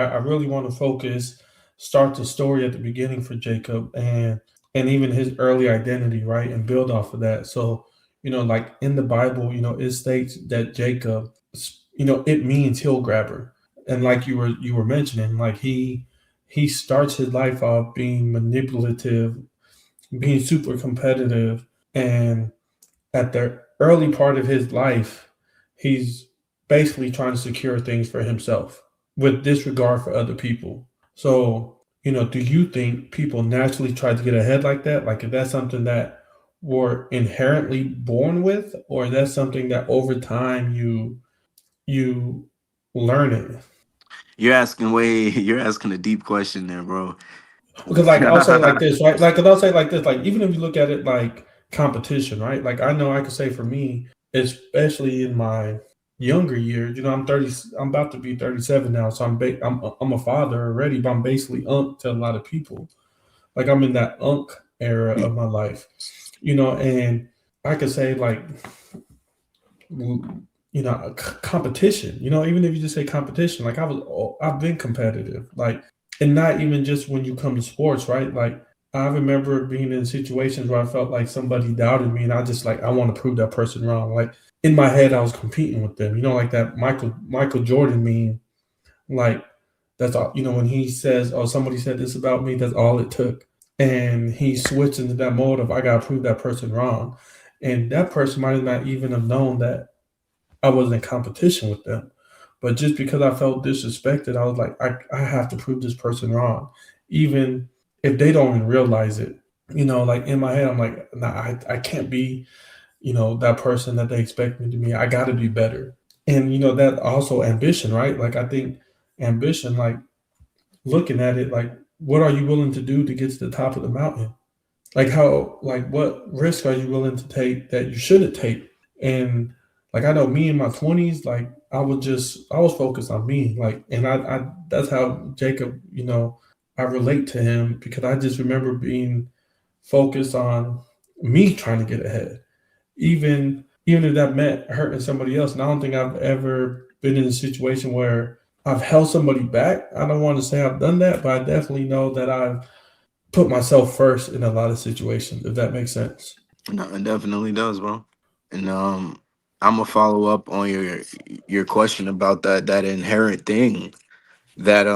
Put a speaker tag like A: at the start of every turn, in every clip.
A: I really want to start the story at the beginning for Jacob and even his early identity, right, and build off of that. So, like in the Bible, it states that Jacob, it means heel grabber, and like you were mentioning, like he starts his life off being manipulative, being super competitive, and at the early part of his life, he's basically trying to secure things for himself with disregard for other people. So, do you think people naturally try to get ahead like that? Like, if that's something that we're inherently born with, or that's something that over time you learn it?
B: You're asking a deep question there, bro.
A: Because like I'll say like this, right? Like, 'cause I'll say like this, like even if you look at it like competition, right? Like I know I could say for me, especially in my younger years, I'm 30, I'm about to be 37 now, so I'm a father already, but I'm basically to a lot of people. Like I'm in that era of my life, and I could say like competition. Even if you just say competition, like I've been competitive, like, and not even just when you come to sports, right? Like I remember being in situations where I felt like somebody doubted me, and I just like I want to prove that person wrong. Like in my head, I was competing with them. Like that Michael Jordan meme. Like that's all. When he says, "Oh, somebody said this about me," that's all it took, and he switched into that mode of I gotta prove that person wrong, and that person might not even have known that I was in competition with them. But just because I felt disrespected, I was like, I have to prove this person wrong. Even if they don't even realize it. Like in my head, I'm like, nah, I can't be, that person that they expect me to be. I gotta be better. And that also ambition, right? Like I think ambition, like looking at it, like what are you willing to do to get to the top of the mountain? Like what risk are you willing to take that you shouldn't take? And like I know me in my 20s, like I was focused on me, like, and I that's how Jacob, I relate to him because I just remember being focused on me trying to get ahead, even if that meant hurting somebody else. And I don't think I've ever been in a situation where I've held somebody back. I don't want to say I've done that, but I definitely know that I've put myself first in a lot of situations, if that makes sense.
B: No, it definitely does, bro. And I'm gonna follow up on your question about that inherent thing that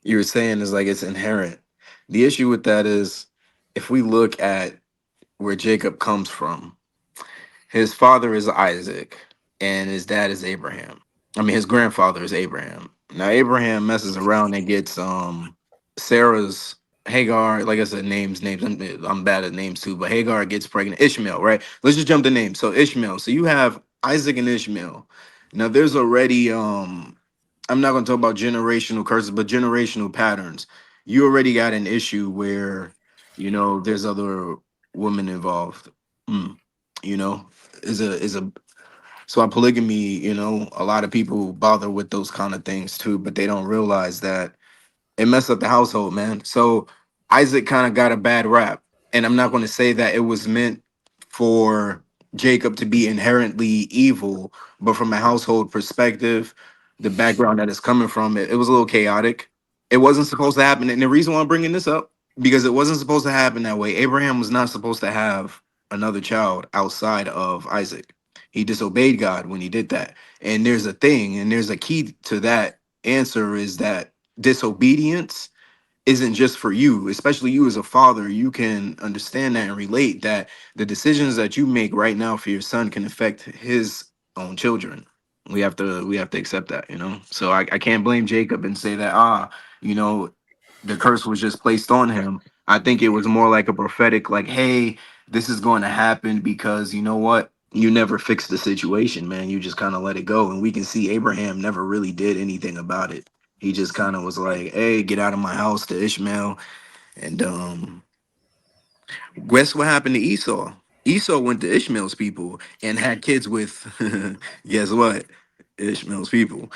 B: you were saying is like it's inherent. The issue with that is if we look at where Jacob comes from, his father is Isaac and his dad is Abraham. I mean, his grandfather is Abraham. Now Abraham messes around and gets Sarah's Hagar. Like I said, names. I'm bad at names too, but Hagar gets pregnant. Ishmael, right? Let's just jump the name. So Ishmael. So you have Isaac and Ishmael. Now there's already I'm not going to talk about generational curses, but generational patterns. You already got an issue where there's other women involved. Mm, you know, is a so our polygamy, a lot of people bother with those kind of things too, but they don't realize that it messed up the household, man. So Isaac kind of got a bad rap. And I'm not going to say that it was meant for Jacob to be inherently evil, but from a household perspective, the background that it's coming from, it was a little chaotic. It wasn't supposed to happen. And the reason why I'm bringing this up, because it wasn't supposed to happen that way. Abraham was not supposed to have another child outside of Isaac. He disobeyed God when he did that. And there's a thing, and there's a key to that answer is that disobedience isn't just for you, especially you as a father. You can understand that and relate that the decisions that you make right now for your son can affect his own children. We have to accept that. So I can't blame Jacob and say that you know the curse was just placed on him. I think it was more like a prophetic, like, hey, this is going to happen because you know what, you never fixed the situation, man. You just kind of let it go, and we can see Abraham never really did anything about it. He just kind of was like, "Hey, get out of my house," to Ishmael. And guess what happened to Esau? Esau went to Ishmael's people and had kids with, guess what? Ishmael's people.